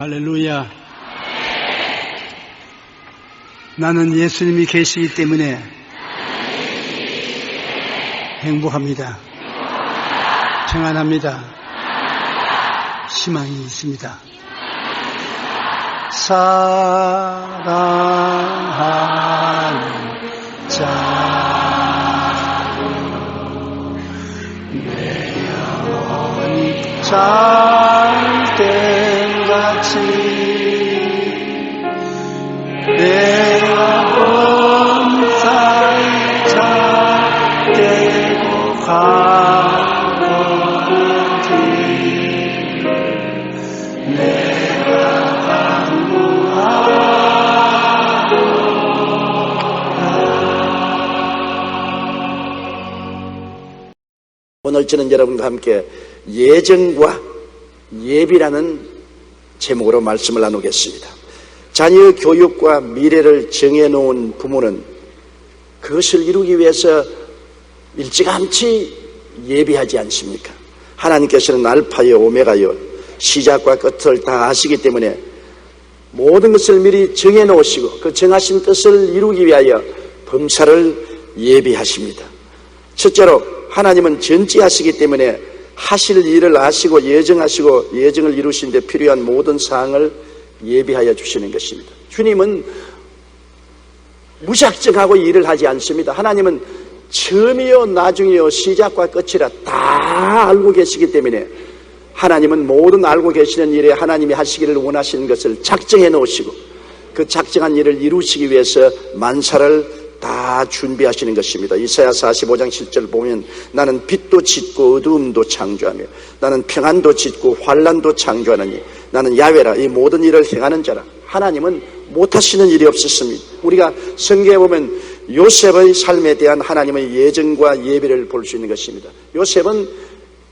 할렐루야. 나는 예수님이 계시기 때문에 행복합니다. 평안합니다. 희망이 있습니다. 사랑하는 자, 내 영혼이 잠들같이 내가 범사에 잠들고 가는 길 내가 강구하노라. 오늘 저는 여러분과 함께 예정과 예비라는 제목으로 말씀을 나누겠습니다. 자녀의 교육과 미래를 정해놓은 부모는 그것을 이루기 위해서 일찌감치 예비하지 않습니까? 하나님께서는 알파요 오메가요 시작과 끝을 다 아시기 때문에 모든 것을 미리 정해놓으시고 그 정하신 뜻을 이루기 위하여 범사를 예비하십니다. 첫째로 하나님은 전지하시기 때문에 하실 일을 아시고 예정하시고 예정을 이루신 데 필요한 모든 사항을 예비하여 주시는 것입니다. 주님은 무작정하고 일을 하지 않습니다. 하나님은 처음이요 나중이요 시작과 끝이라 다 알고 계시기 때문에 하나님은 모든 알고 계시는 일에 하나님이 하시기를 원하시는 것을 작정해 놓으시고 그 작정한 일을 이루시기 위해서 만사를 다 준비하시는 것입니다. 이사야 45장 7절 보면 나는 빛도 짓고 어두움도 창조하며 나는 평안도 짓고 환난도 창조하느니 나는 야훼라 이 모든 일을 행하는 자라. 하나님은 못하시는 일이 없었습니다. 우리가 성경에 보면 요셉의 삶에 대한 하나님의 예정과 예비를 볼 수 있는 것입니다. 요셉은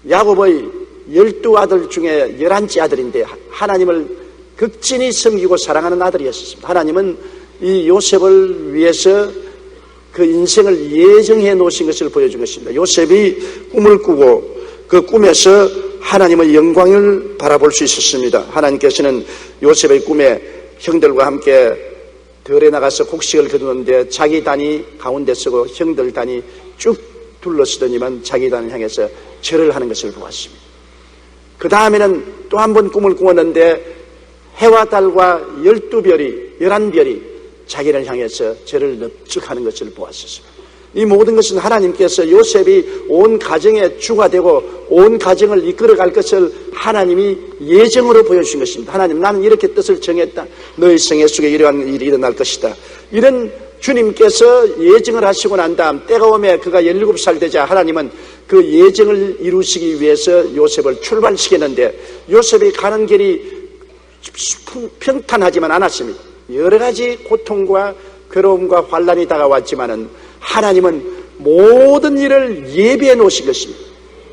야곱의 12아들 중에 11째 아들인데 하나님을 극진히 섬기고 사랑하는 아들이었습니다. 하나님은 이 요셉을 위해서 그 인생을 예정해 놓으신 것을 보여준 것입니다. 요셉이 꿈을 꾸고 그 꿈에서 하나님의 영광을 바라볼 수 있었습니다. 하나님께서는 요셉의 꿈에 형들과 함께 들에 나가서 곡식을 거두는데 자기 단이 가운데 서고 형들 단이 쭉 둘러서더니만 자기 단을 향해서 절을 하는 것을 보았습니다. 그 다음에는 또 한 번 꿈을 꾸었는데 해와 달과 12별이 11별이 자기를 향해서 저를 넙죽하는 것을 보았습니다. 이 모든 것은 하나님께서 요셉이 온 가정의 주가 되고 온 가정을 이끌어갈 것을 하나님이 예정으로 보여주신 것입니다. 하나님 나는 이렇게 뜻을 정했다. 너의 생애 속에 이러한 일이 일어날 것이다. 이런 주님께서 예정을 하시고 난 다음 때가 오매 그가 17살 되자 하나님은 그 예정을 이루시기 위해서 요셉을 출발시켰는데 요셉이 가는 길이 평탄하지만 않았습니다. 여러 가지 고통과 괴로움과 환난이 다가왔지만은 하나님은 모든 일을 예비해 놓으신 것입니다.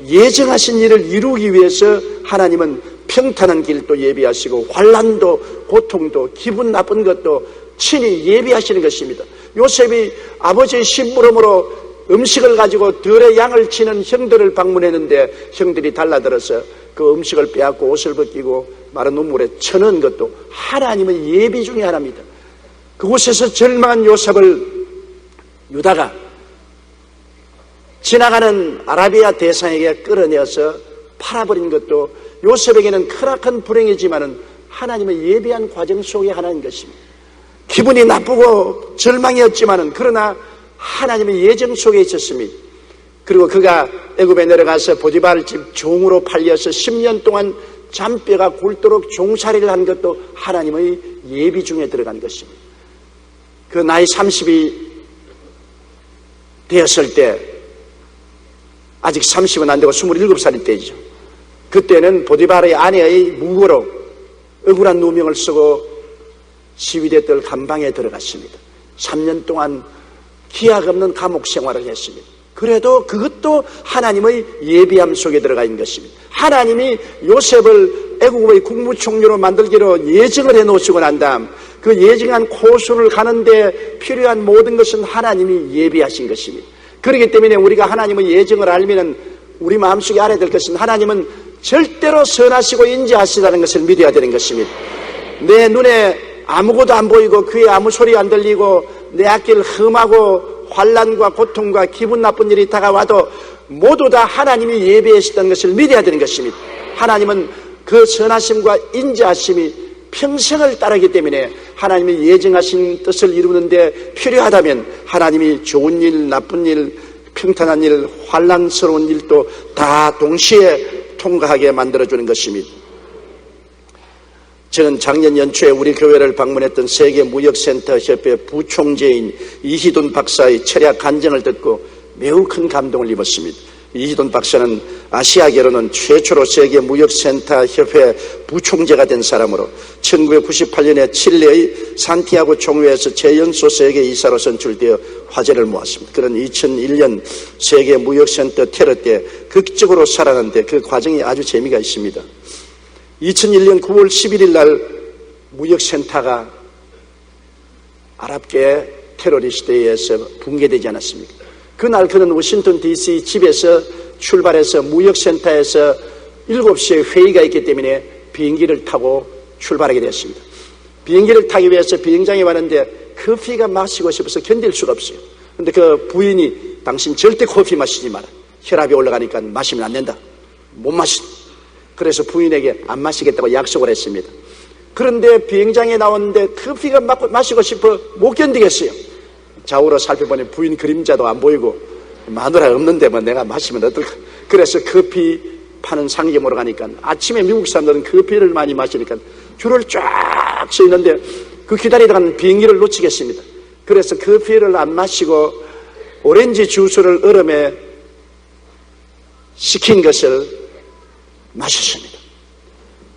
예정하신 일을 이루기 위해서 하나님은 평탄한 길도 예비하시고 환난도 고통도 기분 나쁜 것도 친히 예비하시는 것입니다. 요셉이 아버지의 심부름으로 음식을 가지고 들에 양을 치는 형들을 방문했는데 형들이 달라들어서 그 음식을 빼앗고 옷을 벗기고 마른 눈물에 쳐넣은 것도 하나님의 예비 중에 하나입니다. 그곳에서 절망한 요셉을 유다가 지나가는 아라비아 대상에게 끌어내어서 팔아버린 것도 요셉에게는 크나큰 불행이지만은 하나님의 예비한 과정 속에 하나인 것입니다. 기분이 나쁘고 절망이었지만은 그러나 하나님의 예정 속에 있었습니다. 그리고 그가 애굽에 내려가서 보디발 집 종으로 팔려서 10년 동안 잔뼈가 굵도록 종살이를 한 것도 하나님의 예비 중에 들어간 것입니다. 그 나이 30이 되었을 때 아직 30은 안 되고 27살일 때죠. 그때는 보디발의 아내의 무고로 억울한 누명을 쓰고 시위대들 감방에 들어갔습니다. 3년 동안 기약 없는 감옥 생활을 했습니다. 그래도 그것도 하나님의 예비함 속에 들어가 있는 것입니다. 하나님이 요셉을 애국의 국무총리로 만들기로 예정을 해놓으시고 난 다음 그 예정한 코스를 가는데 필요한 모든 것은 하나님이 예비하신 것입니다. 그렇기 때문에 우리가 하나님의 예정을 알면 우리 마음속에 알아야 될 것은 하나님은 절대로 선하시고 인자하시다는 것을 믿어야 되는 것입니다. 내 눈에 아무것도 안 보이고 귀에 아무 소리 안 들리고 내 앞길 험하고 환난과 고통과 기분 나쁜 일이 다가와도 모두 다 하나님이 예배하셨다는 것을 믿어야 되는 것입니다. 하나님은 그 선하심과 인자하심이 평생을 따르기 때문에 하나님이 예정하신 뜻을 이루는데 필요하다면 하나님이 좋은 일, 나쁜 일, 평탄한 일, 환난스러운 일도 다 동시에 통과하게 만들어주는 것입니다. 저는 작년 연초에 우리 교회를 방문했던 세계무역센터 협회 부총재인 이희돈 박사의 철학 간증을 듣고 매우 큰 감동을 입었습니다. 이희돈 박사는 아시아계로는 최초로 세계무역센터 협회 부총재가 된 사람으로 1998년에 칠레의 산티아고 총회에서 최연소 세계이사로 선출되어 화제를 모았습니다. 그런 2001년 세계무역센터 테러 때 극적으로 살아났는데 그 과정이 아주 재미가 있습니다. 2001년 9월 11일 날 무역센터가 아랍계 테러리스트에 의해서 붕괴되지 않았습니까? 그날 그는 워싱턴 DC 집에서 출발해서 무역센터에서 7시에 회의가 있기 때문에 비행기를 타고 출발하게 되었습니다. 비행기를 타기 위해서 비행장에 왔는데 커피가 마시고 싶어서 견딜 수가 없어요. 그런데 그 부인이 당신 절대 커피 마시지 마라. 혈압이 올라가니까 마시면 안 된다. 못 마신다. 그래서 부인에게 안 마시겠다고 약속을 했습니다. 그런데 비행장에 나왔는데 커피가 마시고 싶어 못 견디겠어요. 좌우로 살펴보니 부인 그림자도 안 보이고 마누라 없는데 뭐 내가 마시면 어떨까. 그래서 커피 파는 상점으로 가니까 아침에 미국 사람들은 커피를 많이 마시니까 줄을 쫙 서 있는데 그 기다리다가는 비행기를 놓치겠습니다. 그래서 커피를 안 마시고 오렌지 주스를 얼음에 식힌 것을 마셨습니다.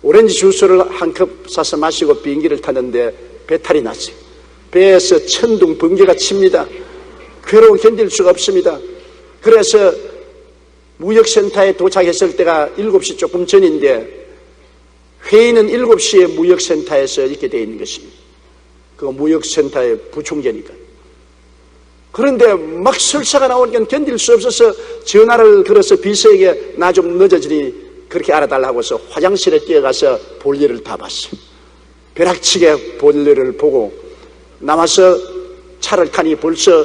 오렌지 주스를 한 컵 사서 마시고 비행기를 탔는데 배탈이 났어요. 배에서 천둥 번개가 칩니다. 괴로움 견딜 수가 없습니다. 그래서 무역센터에 도착했을 때가 7시 조금 전인데 회의는 7시에 무역센터에서 있게 되어 있는 것입니다. 그 무역센터의 부총재니까. 그런데 막 설사가 나오니까 견딜 수 없어서 전화를 걸어서 비서에게 나 좀 늦어지니 그렇게 알아달라고 해서 화장실에 뛰어가서 볼일을 다 봤어요. 벼락치게 볼일을 보고 남아서 차를 타니 벌써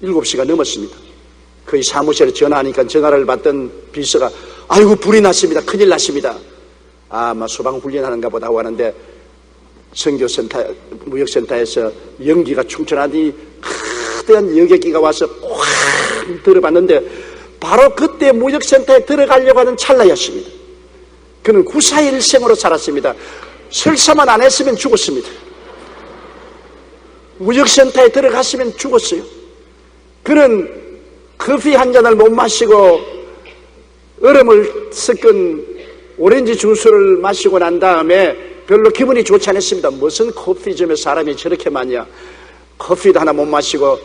7시가 넘었습니다. 거의 사무실에 전화하니까 전화를 받던 비서가 아이고 불이 났습니다. 큰일 났습니다. 아마 소방 훈련하는가 보다 하고 하는데 선교센터, 무역센터에서 연기가 충천하니 거대한 여객기가 와서 확 들어봤는데 바로 그때 무역센터에 들어가려고 하는 찰나였습니다. 그는 구사일생으로 살았습니다. 설사만 안 했으면 죽었습니다. 무역센터에 들어갔으면 죽었어요. 그는 커피 한 잔을 못 마시고 얼음을 섞은 오렌지 주스를 마시고 난 다음에 별로 기분이 좋지 않았습니다. 무슨 커피점에 사람이 저렇게 많냐. 커피도 하나 못 마시고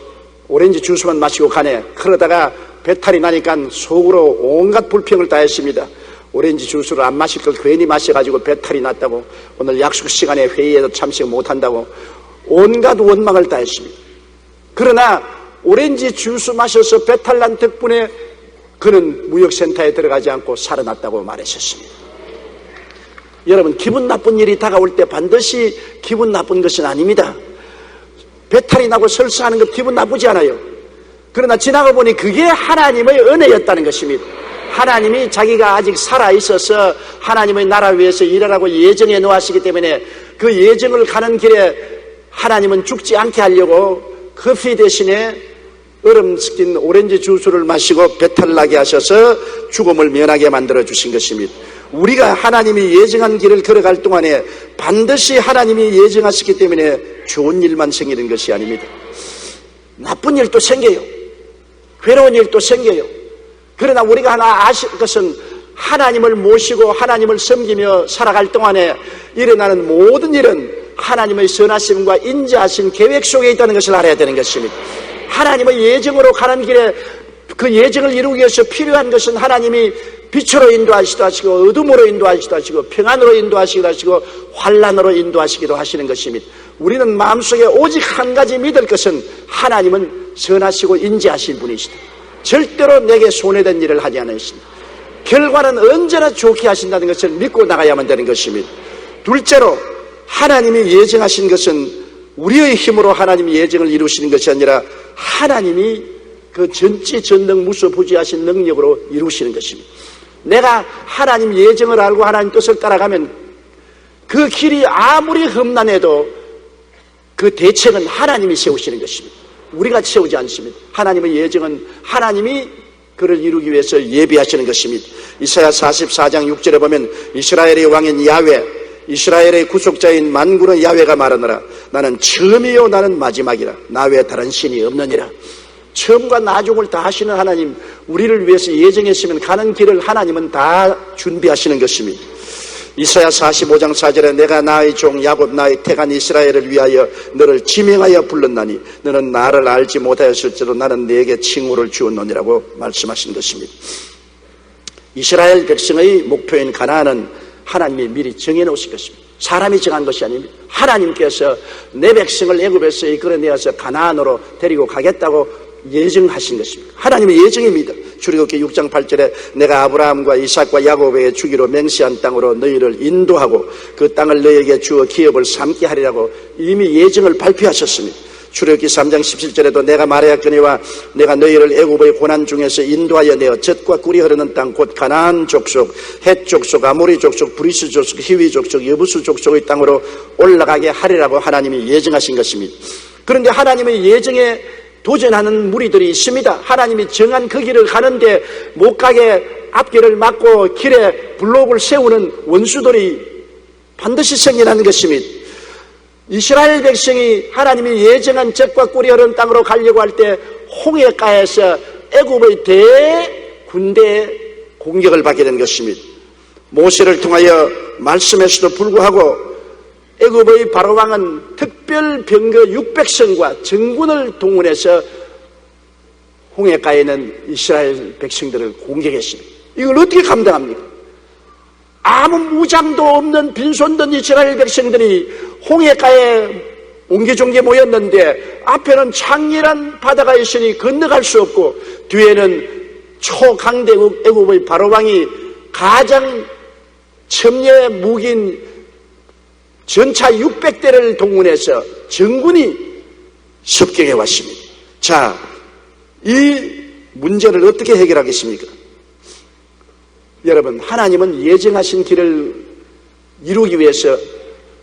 오렌지 주스만 마시고 가네. 그러다가 배탈이 나니까 속으로 온갖 불평을 다 했습니다. 오렌지 주스를 안 마실 걸 괜히 마셔가지고 배탈이 났다고, 오늘 약속 시간에 회의에도 참석 못한다고 온갖 원망을 다 했습니다. 그러나 오렌지 주스 마셔서 배탈 난 덕분에 그는 무역센터에 들어가지 않고 살아났다고 말했었습니다. 여러분, 기분 나쁜 일이 다가올 때 반드시 기분 나쁜 것은 아닙니다. 배탈이 나고 설사하는 것 기분 나쁘지 않아요. 그러나 지나가 보니 그게 하나님의 은혜였다는 것입니다. 하나님이 자기가 아직 살아있어서 하나님의 나라 위해서 일하라고 예정해 놓으시기 때문에 그 예정을 가는 길에 하나님은 죽지 않게 하려고 커피 대신에 얼음 섞인 오렌지 주스를 마시고 배탈 나게 하셔서 죽음을 면하게 만들어 주신 것입니다. 우리가 하나님이 예정한 길을 걸어갈 동안에 반드시 하나님이 예정하셨기 때문에 좋은 일만 생기는 것이 아닙니다. 나쁜 일도 생겨요. 괴로운 일도 생겨요. 그러나 우리가 하나 아실 것은 하나님을 모시고 하나님을 섬기며 살아갈 동안에 일어나는 모든 일은 하나님의 선하심과 인자하신 계획 속에 있다는 것을 알아야 되는 것입니다. 하나님의 예정으로 가는 길에 그 예정을 이루기 위해서 필요한 것은 하나님이 빛으로 인도하시기도 하시고 어둠으로 인도하시기도 하시고 평안으로 인도하시기도 하시고 환난으로 인도하시기도 하시는 것입니다. 우리는 마음속에 오직 한 가지 믿을 것은 하나님은 선하시고 인자하신 분이시다. 절대로 내게 손해된 일을 하지 않으신다. 결과는 언제나 좋게 하신다는 것을 믿고 나가야만 되는 것입니다. 둘째로 하나님이 예정하신 것은 우리의 힘으로 하나님이 예정을 이루시는 것이 아니라 하나님이 그 전지전능무소부지하신 능력으로 이루시는 것입니다. 내가 하나님 예정을 알고 하나님 뜻을 따라가면 그 길이 아무리 험난해도 그 대책은 하나님이 세우시는 것입니다. 우리가 세우지 않습니다. 하나님의 예정은 하나님이 그를 이루기 위해서 예비하시는 것입니다. 이사야 44장 6절에 보면 이스라엘의 왕인 야훼, 이스라엘의 구속자인 만군의 야훼가 말하노라. 나는 처음이요 나는 마지막이라. 나 외에 다른 신이 없느니라. 처음과 나중을 다 하시는 하나님, 우리를 위해서 예정했으면 가는 길을 하나님은 다 준비하시는 것입니다. 이사야 45장 4절에 내가 나의 종 야곱 나의 택한 이스라엘을 위하여 너를 지명하여 불렀나니 너는 나를 알지 못하였을지도 나는 네게 칭호를 주었노니라고 말씀하신 것입니다. 이스라엘 백성의 목표인 가나안은 하나님이 미리 정해놓으신 것입니다. 사람이 정한 것이 아닙니다. 하나님께서 내 백성을 애굽에서 이끌어내어서 가나안으로 데리고 가겠다고 예정하신 것입니다. 하나님의 예정입니다. 출애굽기 6장 8절에 내가 아브라함과 이삭과 야곱에게 주기로 맹세한 땅으로 너희를 인도하고 그 땅을 너희에게 주어 기업을 삼게 하리라고 이미 예정을 발표하셨습니다. 출애굽기 3장 17절에도 내가 말하였거니와 내가 너희를 애굽의 고난 중에서 인도하여 내어 젖과 꿀이 흐르는 땅 곧 가나안 족속, 헷 족속, 아모리 족속, 브리스 족속, 히위 족속, 여부수 족속의 땅으로 올라가게 하리라고 하나님이 예정하신 것입니다. 그런데 하나님의 예정에 도전하는 무리들이 있습니다. 하나님이 정한 그 길을 가는데 못 가게 앞길을 막고 길에 블록을 세우는 원수들이 반드시 생겨나는 것입니다. 이스라엘 백성이 하나님이 예정한 젖과 꿀이 흐르는 땅으로 가려고 할 때 홍해가에서 애굽의 대군대의 공격을 받게 된 것입니다. 모세를 통하여 말씀에서도 불구하고 애굽의 바로왕은 특별 병거 600성과 정군을 동원해서 홍해가에 있는 이스라엘 백성들을 공격했습니다. 이걸 어떻게 감당합니까? 아무 무장도 없는 빈손든 이스라엘 백성들이 홍해가에 옹기종기 모였는데 앞에는 창렬한 바다가 있으니 건너갈 수 없고 뒤에는 초강대국 애굽의 바로왕이 가장 첨예 무기인 전차 600대를 동원해서 정군이 습격해 왔습니다. 자, 이 문제를 어떻게 해결하겠습니까? 여러분, 하나님은 예정하신 길을 이루기 위해서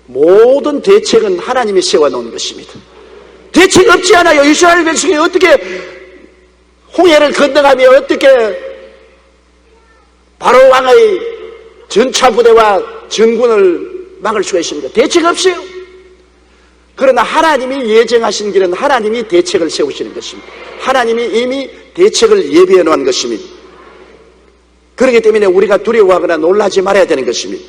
모든 대책은 하나님이 세워놓은 것입니다. 대책이 없지 않아요. 이스라엘 백성이 어떻게 홍해를 건너가며 어떻게 바로왕의 전차 부대와 정군을 막을 수가 있습니까? 대책 없어요. 그러나 하나님이 예정하신 길은 하나님이 대책을 세우시는 것입니다. 하나님이 이미 대책을 예비해 놓은 것입니다. 그렇기 때문에 우리가 두려워하거나 놀라지 말아야 되는 것입니다.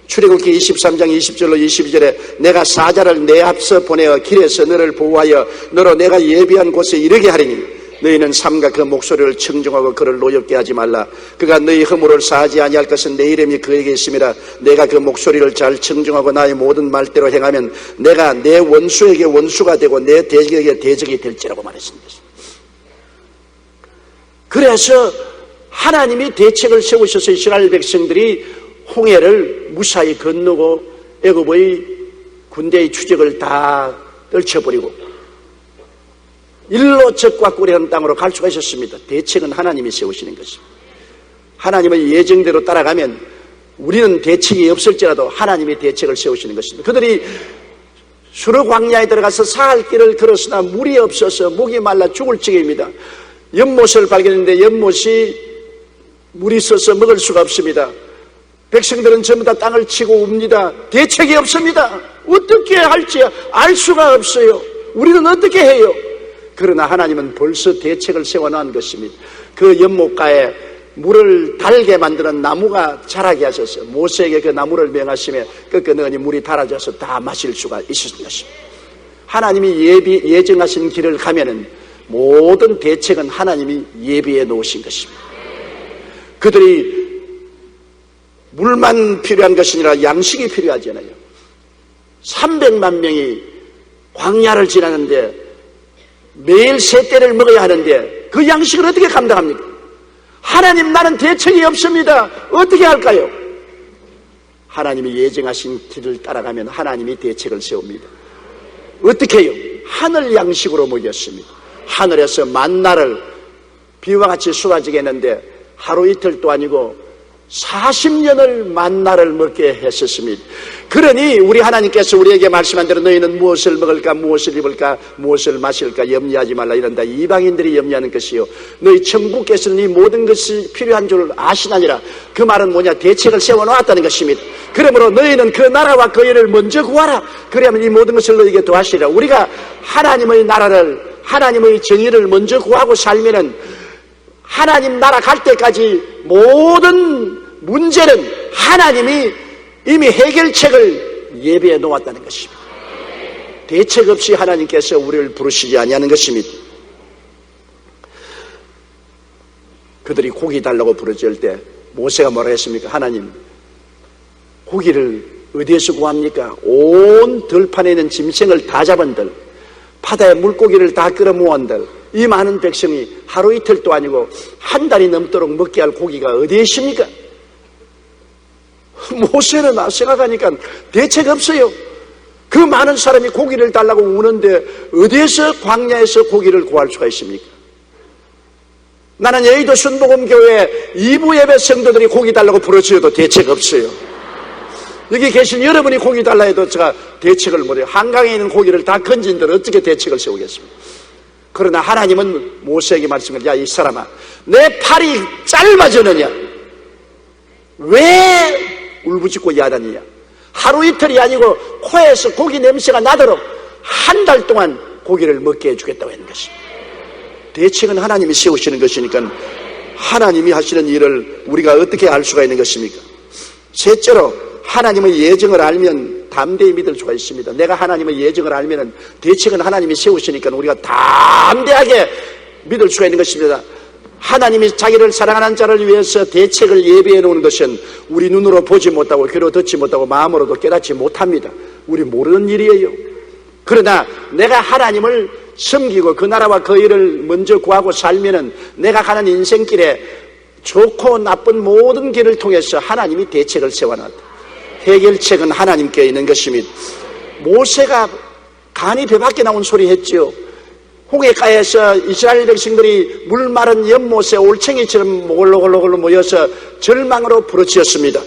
출애굽기 23장 20절로 22절에 내가 사자를 내 앞서 보내어 길에서 너를 보호하여 너로 내가 예비한 곳에 이르게 하리니 너희는 삼가 그 목소리를 청종하고 그를 노엽게 하지 말라. 그가 너희 허물을 사하지 아니할 것은 내 이름이 그에게 있음이라. 내가 그 목소리를 잘 청종하고 나의 모든 말대로 행하면 내가 내 원수에게 원수가 되고 내 대적에게 대적이 될지라고 말했습니다. 그래서 하나님이 대책을 세우셔서 이스라엘 백성들이 홍해를 무사히 건너고 애굽의 군대의 추적을 다 떨쳐버리고 일로 젖과 꿀이 흐르는 땅으로 갈 수가 있었습니다. 대책은 하나님이 세우시는 것입니다. 하나님의 예정대로 따라가면 우리는 대책이 없을지라도 하나님이 대책을 세우시는 것입니다. 그들이 수르 광야에 들어가서 사할 길을 걸었으나 물이 없어서 목이 말라 죽을 지경입니다. 연못을 발견했는데 연못이 물이 있어서 먹을 수가 없습니다. 백성들은 전부 다 땅을 치고 웁니다. 대책이 없습니다. 어떻게 할지 알 수가 없어요. 우리는 어떻게 해요? 그러나 하나님은 벌써 대책을 세워놓은 것입니다. 그 연못가에 물을 달게 만드는 나무가 자라게 하셔서 모세에게 그 나무를 명하시며 꺾어넣으니 물이 달아져서 다 마실 수가 있었던 것입니다. 하나님이 예정하신 길을 가면은 모든 대책은 하나님이 예비해 놓으신 것입니다. 그들이 물만 필요한 것이 아니라 양식이 필요하잖아요. 300만 명이 광야를 지나는데 매일 세 때를 먹어야 하는데 그 양식을 어떻게 감당합니까? 하나님, 나는 대책이 없습니다. 어떻게 할까요? 하나님이 예정하신 길을 따라가면 하나님이 대책을 세웁니다. 어떻게 해요? 하늘 양식으로 먹였습니다. 하늘에서 만나를 비와 같이 쏟아지게 했는데 하루 이틀도 아니고 40년을 만나를 먹게 했었습니다. 그러니 우리 하나님께서 우리에게 말씀한 대로 너희는 무엇을 먹을까, 무엇을 입을까, 무엇을 마실까 염려하지 말라 이런다. 이방인들이 염려하는 것이요, 너희 천국께서는 이 모든 것이 필요한 줄 아시나니라. 그 말은 뭐냐? 대책을 세워놓았다는 것입니다. 그러므로 너희는 그 나라와 그 일을 먼저 구하라. 그러면 이 모든 것을 너희에게 도하시리라. 우리가 하나님의 나라를, 하나님의 정의를 먼저 구하고 살면은 하나님 나라 갈 때까지 모든 문제는 하나님이 이미 해결책을 예비해 놓았다는 것입니다. 대책 없이 하나님께서 우리를 부르시지 아니하는 것입니다. 그들이 고기 달라고 부르짖을 때 모세가 뭐라 했습니까? 하나님, 고기를 어디에서 구합니까? 온 들판에 있는 짐승을 다 잡은들, 바다에 물고기를 다 끌어모은들, 이 많은 백성이 하루 이틀도 아니고 한 달이 넘도록 먹게 할 고기가 어디에 있습니까? 모세는 생각하니까 대책 없어요. 그 많은 사람이 고기를 달라고 우는데 어디에서 광야에서 고기를 구할 수가 있습니까? 나는 여의도 순복음교회 2부 예배 성도들이 고기 달라고 부르짖어도 대책 없어요. 여기 계신 여러분이 고기 달라 해도 제가 대책을 못해요. 한강에 있는 고기를 다 건진들 어떻게 대책을 세우겠습니까? 그러나 하나님은 모세에게 말씀을, 야, 이 사람아, 내 팔이 짧아졌느냐? 왜 울부짖고 야단이냐? 하루 이틀이 아니고 코에서 고기 냄새가 나도록 한 달 동안 고기를 먹게 해주겠다고 하는 것입니다. 대책은 하나님이 세우시는 것이니까 하나님이 하시는 일을 우리가 어떻게 알 수가 있는 것입니까? 셋째로, 하나님의 예정을 알면 담대히 믿을 수가 있습니다. 내가 하나님의 예정을 알면 대책은 하나님이 세우시니까 우리가 담대하게 믿을 수가 있는 것입니다. 하나님이 자기를 사랑하는 자를 위해서 대책을 예비해 놓은 것은 우리 눈으로 보지 못하고 귀로 듣지 못하고 마음으로도 깨닫지 못합니다. 우리 모르는 일이에요. 그러나 내가 하나님을 섬기고 그 나라와 그 일을 먼저 구하고 살면은 내가 가는 인생길에 좋고 나쁜 모든 길을 통해서 하나님이 대책을 세워놨다. 해결책은 하나님께 있는 것입니다. 모세가 간이 배 밖에 나온 소리 했지요. 홍해가에서 이스라엘 백성들이 물 마른 연못에 올챙이처럼 골로골로 모여서 절망으로 부르짖었습니다.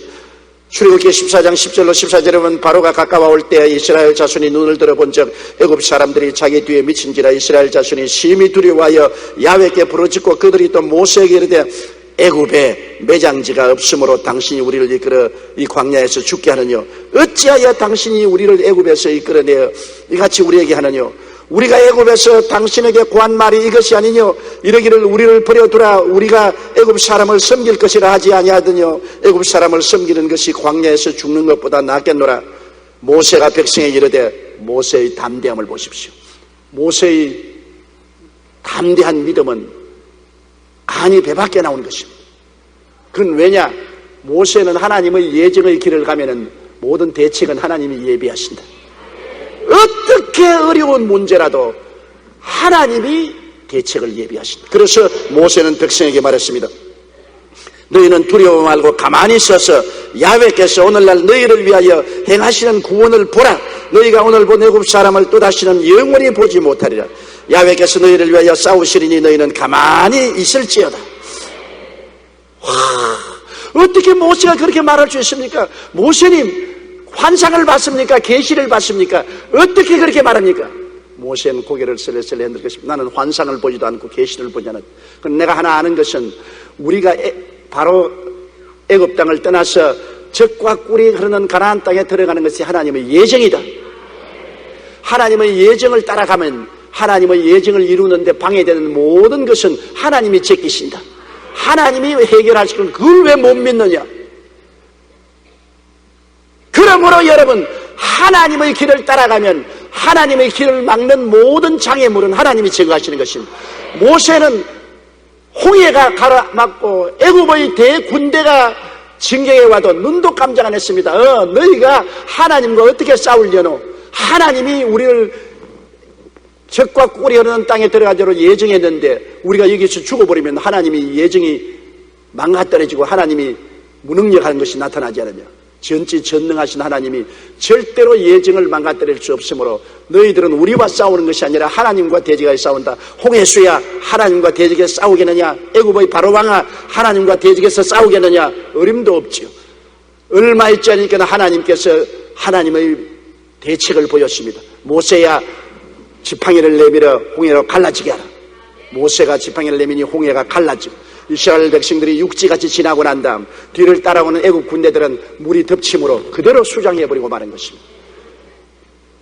출애굽기 14장 10절로 14절에 보면 바로가 가까워올 때 이스라엘 자손이 눈을 들어본 적 애굽 사람들이 자기 뒤에 미친지라 이스라엘 자손이 심히 두려워하여 야훼께 부르짖고 그들이 또 모세에게 이르되 애굽에 매장지가 없으므로 당신이 우리를 이끌어 이 광야에서 죽게 하느뇨? 어찌하여 당신이 우리를 애굽에서 이끌어내어 이같이 우리에게 하느뇨? 우리가 애굽에서 당신에게 구한 말이 이것이 아니뇨? 이러기를 우리를 버려두라. 우리가 애굽 사람을 섬길 것이라 하지 아니하더뇨? 애굽 사람을 섬기는 것이 광야에서 죽는 것보다 낫겠노라. 모세가 백성에게 이르되, 모세의 담대함을 보십시오. 모세의 담대한 믿음은 간이 배 밖에 나온 것입니다. 그건 왜냐? 모세는 하나님의 예정의 길을 가면은 모든 대책은 하나님이 예비하신다. 어떻게 어려운 문제라도 하나님이 대책을 예비하신다. 그래서 모세는 백성에게 말했습니다. 너희는 두려워 말고 가만히 있어서 야훼께서 오늘날 너희를 위하여 행하시는 구원을 보라. 너희가 오늘 본 애굽 사람을 또다시는 영원히 보지 못하리라. 야훼께서 너희를 위하여 싸우시리니 너희는 가만히 있을지어다. 와, 어떻게 모세가 그렇게 말할 수 있습니까? 모세님 환상을 봤습니까? 계시를 봤습니까? 어떻게 그렇게 말합니까? 모세는 고개를 슬슬 흔들 것입니다. 나는 환상을 보지도 않고 계시를 보지 않았다. 그럼 내가 하나 아는 것은 우리가 바로 애굽 땅을 떠나서 젖과 꿀이 흐르는 가나안 땅에 들어가는 것이 하나님의 예정이다. 하나님의 예정을 따라가면 하나님의 예정을 이루는데 방해되는 모든 것은 하나님이 제끼신다. 하나님이 해결하시는 그걸 왜 못 믿느냐? 그러므로 여러분, 하나님의 길을 따라가면 하나님의 길을 막는 모든 장애물은 하나님이 제거하시는 것입니다. 모세는 홍해가 가로막고 애굽의 대군대가 진격해 와도 눈도 깜짝 안 했습니다. 너희가 하나님과 어떻게 싸우려노? 하나님이 우리를 젖과 꿀이 흐르는 땅에 들어가도록 예정했는데 우리가 여기서 죽어버리면 하나님이 예정이 망가떨어지고 하나님이 무능력하는 것이 나타나지 않느냐? 전지전능하신 하나님이 절대로 예정을 망가뜨릴 수 없으므로 너희들은 우리와 싸우는 것이 아니라 하나님과 대적하여 싸운다. 홍해수야, 하나님과 대적해서 싸우겠느냐? 애굽의 바로왕아, 하나님과 대적해서 싸우겠느냐? 어림도 없지요. 얼마 있지 않으니까 하나님께서 하나님의 대책을 보였습니다. 모세야, 지팡이를 내밀어 홍해로 갈라지게 하라. 모세가 지팡이를 내미니 홍해가 갈라지고 이스라엘 백성들이 육지같이 지나고 난 다음 뒤를 따라오는 애국 군대들은 물이 덮침으로 그대로 수장해버리고 마는 것입니다.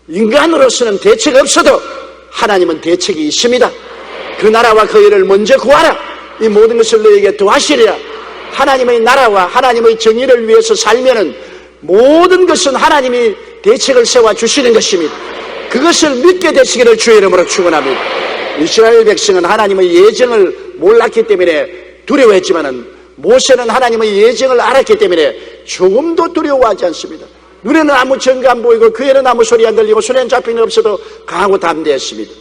인간으로서는 대책이 없어도 하나님은 대책이 있습니다. 그 나라와 그 일을 먼저 구하라. 이 모든 것을 너에게 더하시리라. 하나님의 나라와 하나님의 정의를 위해서 살면은 모든 것은 하나님이 대책을 세워주시는 것입니다. 그것을 믿게 되시기를 주의 이름으로 축원합니다. 이스라엘 백성은 하나님의 예정을 몰랐기 때문에 두려워했지만은 모세는 하나님의 예정을 알았기 때문에 조금도 두려워하지 않습니다. 눈에는 아무 증거 안 보이고 귀에는 아무 소리 안 들리고 손에는 잡히는 없어도 강하고 담대했습니다.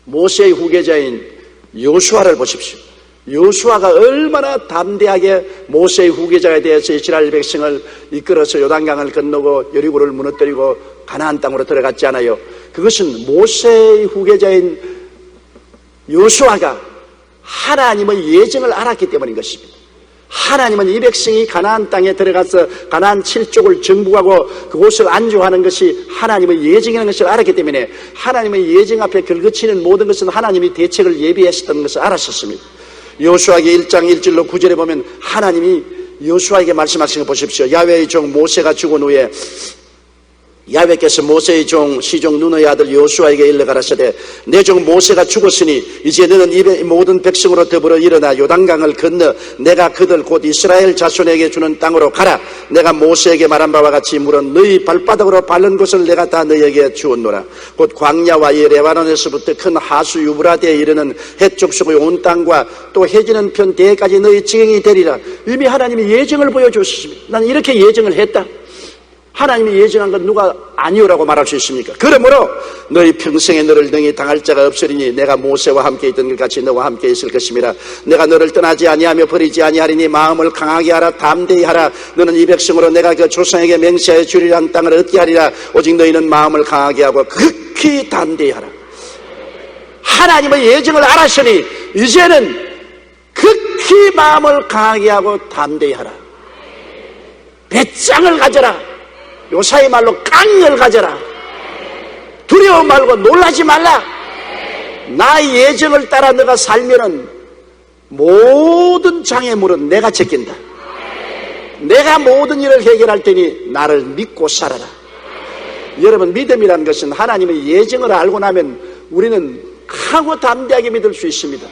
모세의 후계자인 여호수아를 보십시오. 여호수아가 얼마나 담대하게 모세의 후계자에 대해서 이스라엘 백성을 이끌어서 요단강을 건너고 여리고를 무너뜨리고 가나안 땅으로 들어갔지 않아요. 그것은 모세의 후계자인 여호수아가 하나님의 예정을 알았기 때문인 것입니다. 하나님은 이 백성이 가나안 땅에 들어가서 가나안 7족을 정복하고 그곳을 안주하는 것이 하나님의 예정이라는 것을 알았기 때문에 하나님의 예정 앞에 걸거치는 모든 것은 하나님이 대책을 예비했었던 것을 알았었습니다. 여호수아기 1장 1절로 9절에 보면 하나님이 여호수아에게 말씀하신 거 보십시오. 야훼의 종 모세가 죽은 후에 야훼께서 모세의 종 시종 눈의 아들 여호수아에게 일러 가라사대 내 종 모세가 죽었으니 이제 너는 이 모든 백성으로 더불어 일어나 요단강을 건너 내가 그들 곧 이스라엘 자손에게 주는 땅으로 가라. 내가 모세에게 말한 바와 같이 물은 너희 발바닥으로 밟는 곳을 내가 다 너희에게 주었노라. 곧 광야와 이 레바논에서부터 큰 하수 유브라데에 이르는 해쪽 속의 온 땅과 또 해지는 편 대까지 너희 지경이 되리라. 이미 하나님이 예정을 보여주셨습니다. 나는 이렇게 예정을 했다. 하나님이 예정한 건 누가 아니오라고 말할 수 있습니까? 그러므로 너희 평생에 너를 능히 당할 자가 없으리니 내가 모세와 함께 있던 것 같이 너와 함께 있을 것임이라. 내가 너를 떠나지 아니하며 버리지 아니하리니 마음을 강하게 하라. 담대히 하라. 너는 이 백성으로 내가 그 조상에게 맹세하여 주리란 땅을 얻게 하리라. 오직 너희는 마음을 강하게 하고 극히 담대히 하라. 하나님의 예정을 알았으니 이제는 극히 마음을 강하게 하고 담대히 하라. 배짱을 가져라. 요사이 말로 깡을 가져라. 두려워 말고 놀라지 말라. 나의 예정을 따라 너가 살면은 모든 장애물은 내가 제낀다. 내가 모든 일을 해결할 테니 나를 믿고 살아라. 여러분, 믿음이라는 것은 하나님의 예정을 알고 나면 우리는 강하고 담대하게 믿을 수 있습니다.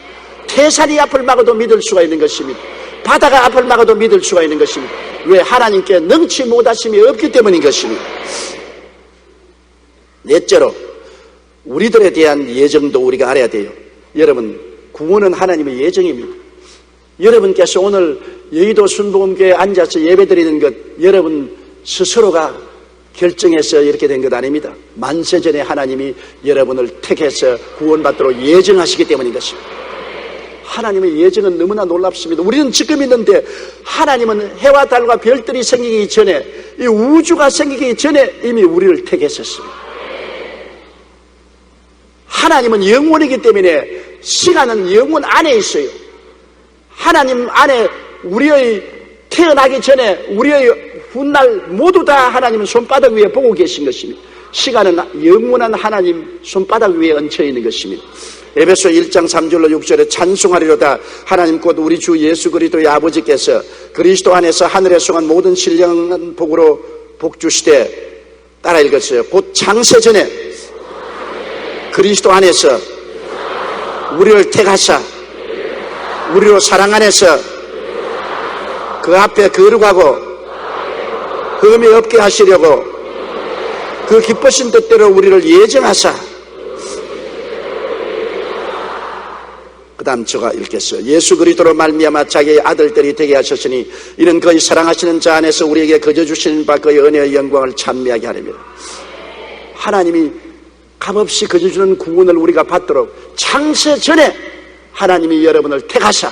태산이 앞을 막아도 믿을 수가 있는 것입니다. 바다가 앞을 막아도 믿을 수가 있는 것입니다. 왜? 하나님께 능치 못하심이 없기 때문인 것입니다. 넷째로 우리들에 대한 예정도 우리가 알아야 돼요. 여러분, 구원은 하나님의 예정입니다. 여러분께서 오늘 여의도 순복음교회에 앉아서 예배드리는 것 여러분 스스로가 결정해서 이렇게 된 것 아닙니다. 만세전에 하나님이 여러분을 택해서 구원받도록 예정하시기 때문인 것입니다. 하나님의 예정은 너무나 놀랍습니다. 우리는 지금 있는데 하나님은 해와 달과 별들이 생기기 전에, 이 우주가 생기기 전에 이미 우리를 택했었습니다. 하나님은 영원이기 때문에 시간은 영원 안에 있어요. 하나님 안에 우리의 태어나기 전에 우리의 훗날 모두 다 하나님은 손바닥 위에 보고 계신 것입니다. 시간은 영원한 하나님 손바닥 위에 얹혀 있는 것입니다. 에베소 1장 3절로 6절에 찬송하리로다. 하나님 곧 우리 주 예수 그리스도의 아버지께서 그리스도 안에서 하늘에 속한 모든 신령한 복으로 복주시되, 따라 읽었어요. 곧 창세 전에 그리스도 안에서 우리를 택하사 우리로 사랑 안에서 그 앞에 거룩하고 흠이 없게 하시려고 그 기쁘신 뜻대로 우리를 예정하사. 그 다음 제가 읽겠어요. 예수 그리스도로 말미암아 자기의 아들들이 되게 하셨으니 이는 그의 사랑하시는 자 안에서 우리에게 거저 주시는 바 그의 은혜의 영광을 찬미하게 하렵니다. 하나님이 값없이 거저 주는 구원을 우리가 받도록 창세 전에 하나님이 여러분을 택하사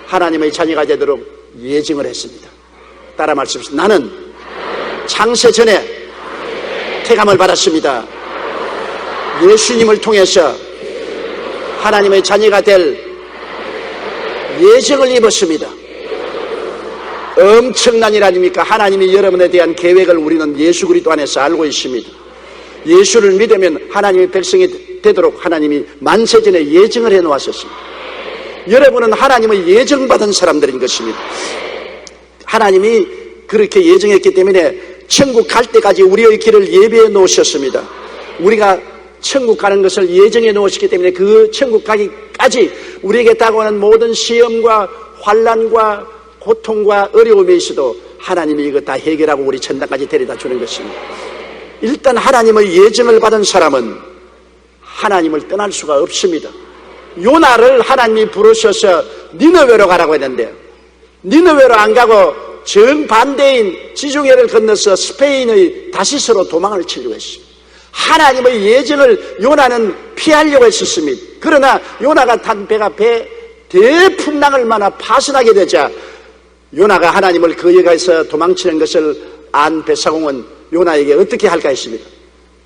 하나님의 자녀가 되도록 예정을 했습니다. 따라 말씀하십시오. 나는 창세 전에 택함을 받았습니다. 예수님을 통해서 하나님의 자녀가 될 예정을 입었습니다. 엄청난 일 아닙니까? 하나님이 여러분에 대한 계획을 우리는 예수 그리스도 안에서 알고 있습니다. 예수를 믿으면 하나님의 백성이 되도록 하나님이 만세전에 예정을 해놓았었습니다. 여러분은 하나님의 예정받은 사람들인 것입니다. 하나님이 그렇게 예정했기 때문에 천국 갈 때까지 우리의 길을 예비해 놓으셨습니다. 우리가 천국 가는 것을 예정해 놓으셨기 때문에 그 천국 가기까지 우리에게 다가오는 모든 시험과 환난과 고통과 어려움에 있어도 하나님이 이거 다 해결하고 우리 천당까지 데려다 주는 것입니다. 일단 하나님의 예정을 받은 사람은 하나님을 떠날 수가 없습니다. 요나를 하나님이 부르셔서 니느웨로 가라고 했는데 니느웨로 안 가고 정반대인 지중해를 건너서 스페인의 다시스로 도망을 치려고 했습니다. 하나님의 예정을 요나는 피하려고 했었습니다. 그러나 요나가 탄 배가 대풍랑을 만나 파손하게 되자 요나가 하나님을 그 여가에서 도망치는 것을 안 배사공은 요나에게 어떻게 할까 했습니다.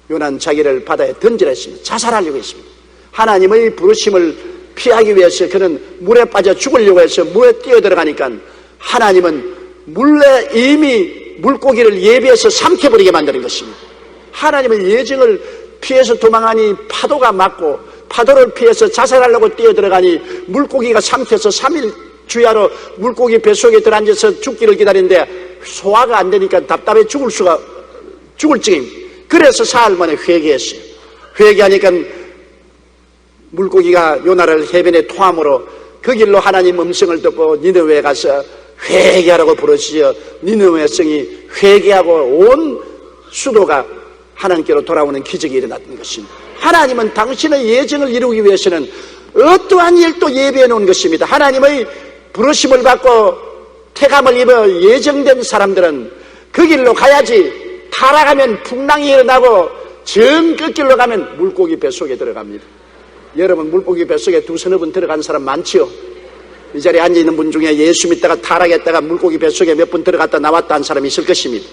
요나는 자기를 바다에 던지라 했습니다. 자살하려고 했습니다. 하나님의 부르심을 피하기 위해서 그는 물에 빠져 죽으려고 해서 물에 뛰어들어가니까 하나님은 물에 이미 물고기를 예비해서 삼켜버리게 만드는 것입니다. 하나님의 예정을 피해서 도망하니 파도가 맞고 파도를 피해서 자살하려고 뛰어들어가니 물고기가 삼켜서 3일 주야로 물고기 뱃속에 들어앉아서 죽기를 기다리는데 소화가 안 되니까 답답해 죽을 징입니다. 그래서 사흘 만에 회개했어요. 회개하니까 물고기가 요나를 해변에 토함으로 그 길로 하나님 음성을 듣고 니느웨에 가서 회개하라고 부르시어 니느웨 성이 회개하고 온 수도가 하나님께로 돌아오는 기적이 일어났던 것입니다. 하나님은 당신의 예정을 이루기 위해서는 어떠한 일도 예비해 놓은 것입니다. 하나님의 부르심을 받고 택함을 입어 예정된 사람들은 그 길로 가야지. 타락하면 풍랑이 일어나고 정 끝길로 가면 물고기 뱃속에 들어갑니다. 여러분 물고기 뱃속에 두서너 번 들어간 사람 많지요? 이 자리에 앉아있는 분 중에 예수 믿다가 타락했다가 물고기 뱃속에 몇 번 들어갔다 나왔다 한 사람이 있을 것입니다.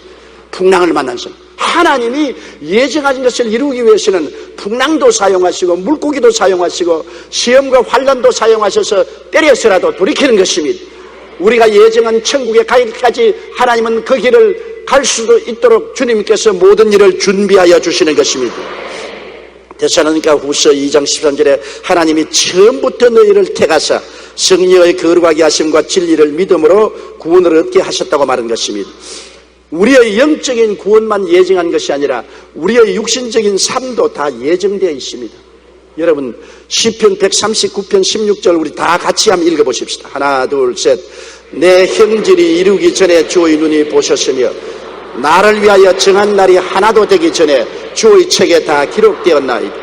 풍랑을 만난 사람. 하나님이 예정하신 것을 이루기 위해서는 풍랑도 사용하시고 물고기도 사용하시고 시험과 환난도 사용하셔서 때려서라도 돌이키는 것입니다. 우리가 예정한 천국에 가기까지 하나님은 그 길을 갈 수도 있도록 주님께서 모든 일을 준비하여 주시는 것입니다. 데살로니가 후서 2장 13절에 하나님이 처음부터 너희를 택하사 성령의 거룩하게 하심과 진리를 믿음으로 구원을 얻게 하셨다고 말한 것입니다. 우리의 영적인 구원만 예정한 것이 아니라 우리의 육신적인 삶도 다 예정되어 있습니다. 여러분 시편 139편 16절 우리 다 같이 한번 읽어보십시다. 하나 둘 셋. 내 형질이 이루기 전에 주의 눈이 보셨으며 나를 위하여 정한 날이 하나도 되기 전에 주의 책에 다 기록되었나이다.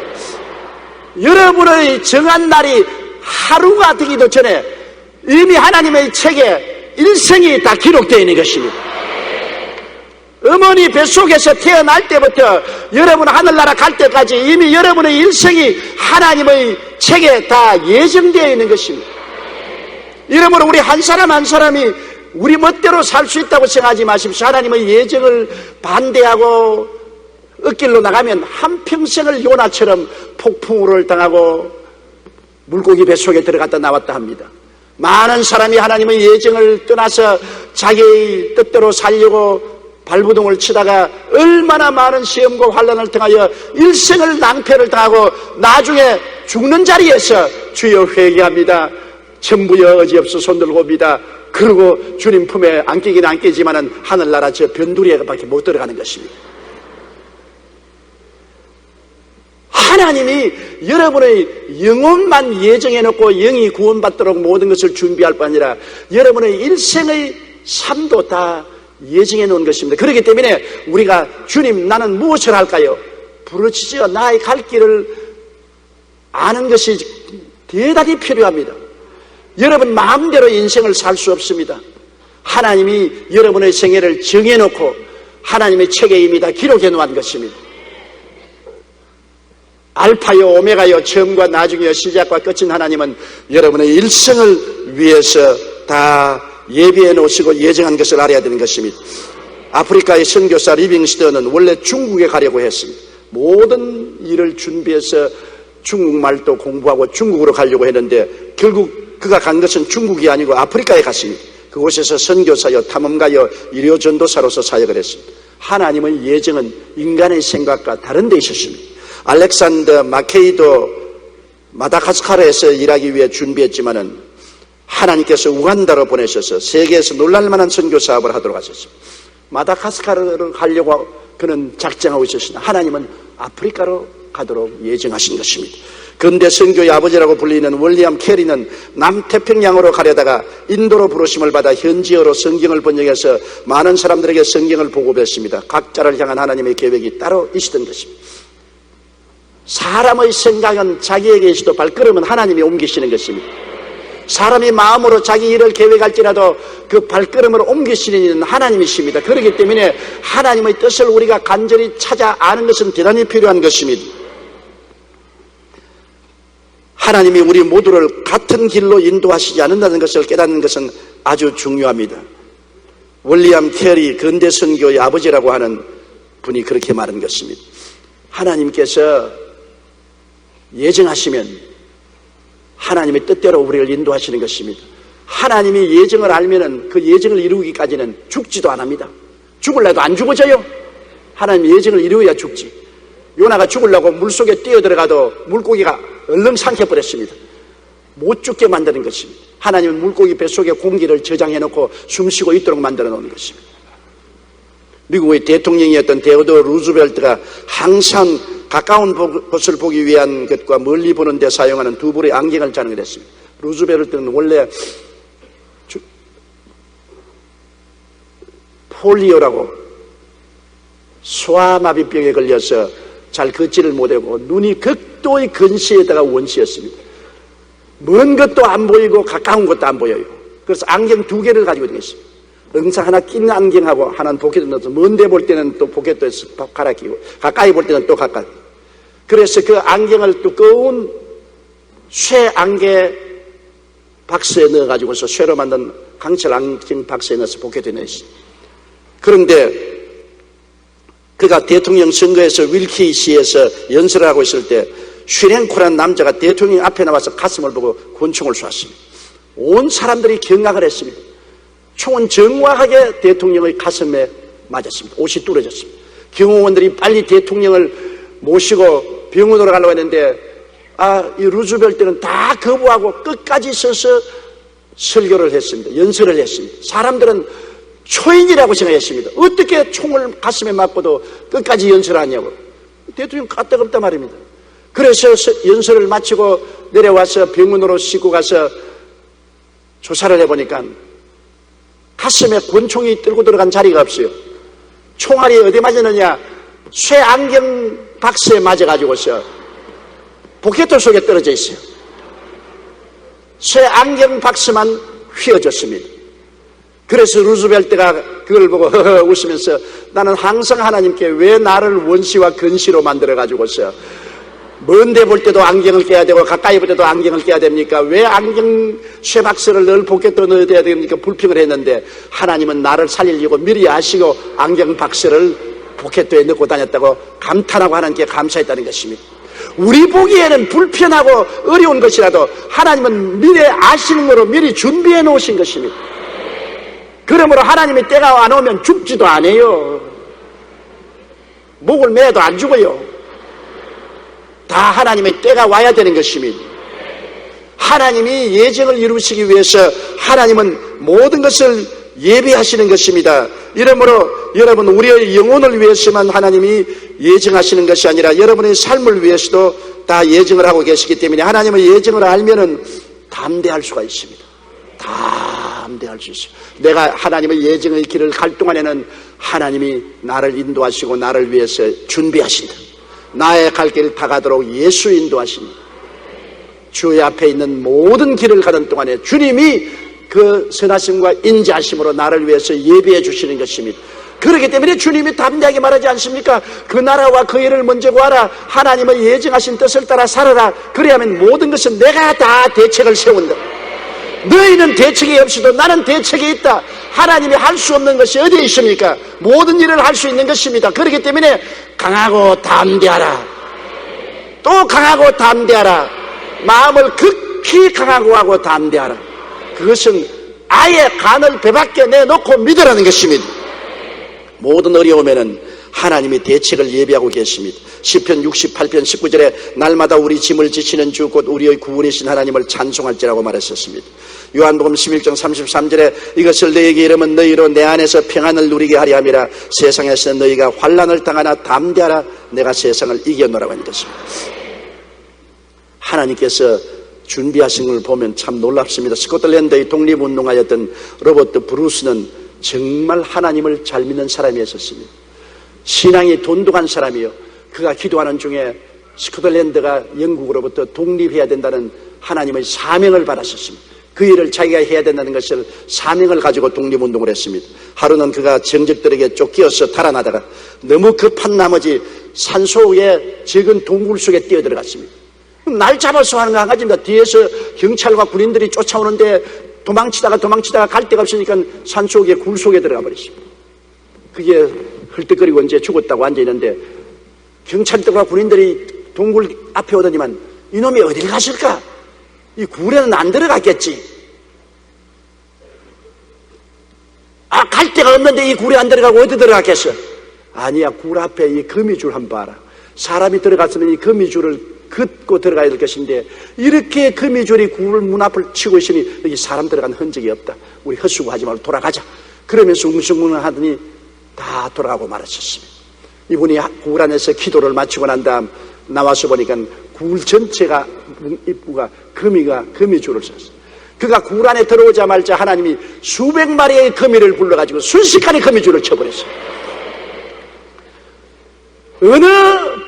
여러분의 정한 날이 하루가 되기도 전에 이미 하나님의 책에 일생이 다 기록되어 있는 것입니다. 어머니 뱃속에서 태어날 때부터 여러분 하늘나라 갈 때까지 이미 여러분의 일생이 하나님의 책에 다 예정되어 있는 것입니다. 이러므로 우리 한 사람 한 사람이 우리 멋대로 살 수 있다고 생각하지 마십시오. 하나님의 예정을 반대하고 엇길로 나가면 한평생을 요나처럼 폭풍우를 당하고 물고기 뱃속에 들어갔다 나왔다 합니다. 많은 사람이 하나님의 예정을 떠나서 자기의 뜻대로 살려고 발부동을 치다가 얼마나 많은 시험과 환난을 통하여 일생을 낭패를 당하고 나중에 죽는 자리에서 주여 회개합니다. 천부여 어지없어 손들고 옵니다. 그리고 주님 품에 안기긴 안기지만은 하늘나라 저 변두리에밖에 못 들어가는 것입니다. 하나님이 여러분의 영혼만 예정해놓고 영이 구원받도록 모든 것을 준비할 뿐 아니라 여러분의 일생의 삶도 다 예정해 놓은 것입니다. 그렇기 때문에 우리가 주님 나는 무엇을 할까요? 부르짖어 나의 갈 길을 아는 것이 대단히 필요합니다. 여러분 마음대로 인생을 살 수 없습니다. 하나님이 여러분의 생애를 정해놓고 하나님의 책에 이미 다 기록해 놓은 것입니다. 알파요 오메가요 처음과 나중이요 시작과 끝인 하나님은 여러분의 일생을 위해서 다 예비해 놓으시고 예정한 것을 알아야 되는 것입니다. 아프리카의 선교사 리빙스턴은 원래 중국에 가려고 했습니다. 모든 일을 준비해서 중국말도 공부하고 중국으로 가려고 했는데 결국 그가 간 것은 중국이 아니고 아프리카에 갔습니다. 그곳에서 선교사여 탐험가여 일요전도사로서 사역을 했습니다. 하나님의 예정은 인간의 생각과 다른 데 있었습니다. 알렉산더 마케이도 마다가스카르에서 일하기 위해 준비했지만은 하나님께서 우간다로 보내셔서 세계에서 놀랄만한 선교 사업을 하도록 하셨습니다. 마다가스카르를 가려고 그는 작정하고 있었으나 하나님은 아프리카로 가도록 예정하신 것입니다. 근대 선교의 아버지라고 불리는 월리엄 캐리는 남태평양으로 가려다가 인도로 부르심을 받아 현지어로 성경을 번역해서 많은 사람들에게 성경을 보고했습니다. 각자를 향한 하나님의 계획이 따로 있었던 것입니다. 사람의 생각은 자기에게 있어도 발걸음은 하나님이 옮기시는 것입니다. 사람이 마음으로 자기 일을 계획할지라도 그 발걸음을 옮기시는 이는 하나님이십니다. 그렇기 때문에 하나님의 뜻을 우리가 간절히 찾아 아는 것은 대단히 필요한 것입니다. 하나님이 우리 모두를 같은 길로 인도하시지 않는다는 것을 깨닫는 것은 아주 중요합니다. 월리엄 캐리 근대 선교의 아버지라고 하는 분이 그렇게 말한 것입니다. 하나님께서 예정하시면 하나님의 뜻대로 우리를 인도하시는 것입니다. 하나님이 예정을 알면은 그 예정을 이루기까지는 죽지도 안 합니다. 죽을래도 안 죽어져요. 하나님이 예정을 이루어야 죽지. 요나가 죽으려고 물속에 뛰어들어가도 물고기가 얼른 삼켜버렸습니다. 못 죽게 만드는 것입니다. 하나님은 물고기 뱃속에 공기를 저장해놓고 숨쉬고 있도록 만들어 놓는 것입니다. 미국의 대통령이었던 데오더 루즈벨트가 항상 가까운 것을 보기 위한 것과 멀리 보는 데 사용하는 두 불의 안경을 자랑을 했습니다. 루즈벨트는 원래 폴리오라고 소아마비병에 걸려서 잘 걷지를 못하고 눈이 극도의 근시에다가 원시였습니다. 먼 것도 안 보이고 가까운 것도 안 보여요. 그래서 안경 두 개를 가지고 다녔습니다. 항상 하나 낀 안경하고 하나는 포켓에 넣어서 먼데 볼 때는 또 포켓에서 갈아 끼고 가까이 볼 때는 또 가까이. 그래서 그 안경을 두꺼운 쇠 안개 박스에 넣어가지고서 쇠로 만든 강철 안경 박스에 넣어서 포켓에 넣었습니다. 그런데 그가 대통령 선거에서 윌키시에서 연설을 하고 있을 때 슈랭코라는 남자가 대통령 앞에 나와서 가슴을 보고 권총을 쏘았습니다. 온 사람들이 경악을 했습니다. 총은 정확하게 대통령의 가슴에 맞았습니다. 옷이 뚫어졌습니다. 경호원들이 빨리 대통령을 모시고 병원으로 가려고 했는데 이 루즈벨트는 다 거부하고 끝까지 서서 설교를 했습니다. 연설을 했습니다. 사람들은 초인이라고 생각했습니다. 어떻게 총을 가슴에 맞고도 끝까지 연설하냐고. 대통령 까딱없단 말입니다. 그래서 연설을 마치고 내려와서 병원으로 싣고 가서 조사를 해보니까 가슴에 권총이 뚫고 들어간 자리가 없어요. 총알이 어디 맞았느냐? 쇠 안경 박스에 맞아가지고서 포켓 속에 떨어져 있어요. 쇠 안경 박스만 휘어졌습니다. 그래서 루즈벨트가 그걸 보고 웃으면서 나는 항상 하나님께 왜 나를 원시와 근시로 만들어가지고서 먼데 볼 때도 안경을 껴야 되고 가까이 볼 때도 안경을 껴야 됩니까? 왜 안경 쇠박스를 늘 포켓도 넣어야 됩니까? 불평을 했는데 하나님은 나를 살리려고 미리 아시고 안경 박스를 포켓도에 넣고 다녔다고 감탄하고 하나님께 감사했다는 것입니다. 우리 보기에는 불편하고 어려운 것이라도 하나님은 미리 아시는 거로 미리 준비해 놓으신 것입니다. 그러므로 하나님의 때가 안 오면 죽지도 않아요. 목을 매도 안 죽어요. 다 하나님의 때가 와야 되는 것입니다. 하나님이 예정을 이루시기 위해서 하나님은 모든 것을 예비하시는 것입니다. 이러므로 여러분 우리의 영혼을 위해서만 하나님이 예정하시는 것이 아니라 여러분의 삶을 위해서도 다 예정을 하고 계시기 때문에 하나님의 예정을 알면은 담대할 수가 있습니다. 담대할 수 있어요. 내가 하나님의 예정의 길을 갈 동안에는 하나님이 나를 인도하시고 나를 위해서 준비하신다. 나의 갈 길을 다 가도록 예수 인도하십니다. 주의 앞에 있는 모든 길을 가는 동안에 주님이 그 선하심과 인자하심으로 나를 위해서 예비해 주시는 것입니다. 그렇기 때문에 주님이 담대하게 말하지 않습니까? 그 나라와 그 일을 먼저 구하라. 하나님의 예정하신 뜻을 따라 살아라. 그래야만 모든 것은 내가 다 대책을 세운다. 너희는 대책이 없이도 나는 대책이 있다. 하나님이 할 수 없는 것이 어디에 있습니까? 모든 일을 할 수 있는 것입니다. 그렇기 때문에 강하고 담대하라. 또 강하고 담대하라. 마음을 극히 강하고 하고 담대하라. 그것은 아예 간을 배 밖에 내놓고 믿으라는 것입니다. 모든 어려움에는 하나님이 대책을 예비하고 계십니다. 시편 68편 19절에 날마다 우리 짐을 지시는 주 곧 우리의 구원이신 하나님을 찬송할지라고 말했었습니다. 요한복음 11장 33절에 이것을 너희에게 이르면 너희로 내 안에서 평안을 누리게 하리 함이라. 세상에서 너희가 환난을 당하나 담대하라. 내가 세상을 이겨노라고 하는 것입니다. 하나님께서 준비하신 걸 보면 참 놀랍습니다. 스코틀랜드의 독립운동하였던 로버트 브루스는 정말 하나님을 잘 믿는 사람이었습니다. 신앙이 돈독한 사람이요. 그가 기도하는 중에 스코틀랜드가 영국으로부터 독립해야 된다는 하나님의 사명을 받았었습니다. 그 일을 자기가 해야 된다는 것을 사명을 가지고 독립운동을 했습니다. 하루는 그가 정적들에게 쫓기어서 달아나다가 너무 급한 나머지 산속의 적은 동굴 속에 뛰어들어갔습니다. 날 잡아서 하는 거 한 가지입니다. 뒤에서 경찰과 군인들이 쫓아오는데 도망치다가 갈 데가 없으니까 산속의 굴 속에 들어가 버렸습니다. 그게 헐떡거리고 이제 죽었다고 앉아있는데 경찰들과 군인들이 동굴 앞에 오더니만 이놈이 어딜 갔을까? 이 굴에는 안 들어갔겠지. 갈 데가 없는데 이 굴에 안 들어가고 어디 들어갔겠어? 아니야, 굴 앞에 이 거미줄 한번 봐라. 사람이 들어갔으면 이 거미줄을 긋고 들어가야 될 것인데 이렇게 거미줄이 굴 문 앞을 치고 있으니 여기 사람 들어간 흔적이 없다. 우리 헛수고하지 말고 돌아가자. 그러면서 웅성웅성 하더니 다 돌아가고 말았었습니다. 이분이 굴 안에서 기도를 마치고 난 다음 나와서 보니까 굴 전체가 입구가 거미줄을 썼어요. 그가 굴 안에 들어오자마자 하나님이 수백 마리의 거미를 불러가지고 순식간에 거미줄을 쳐버렸어요. 어느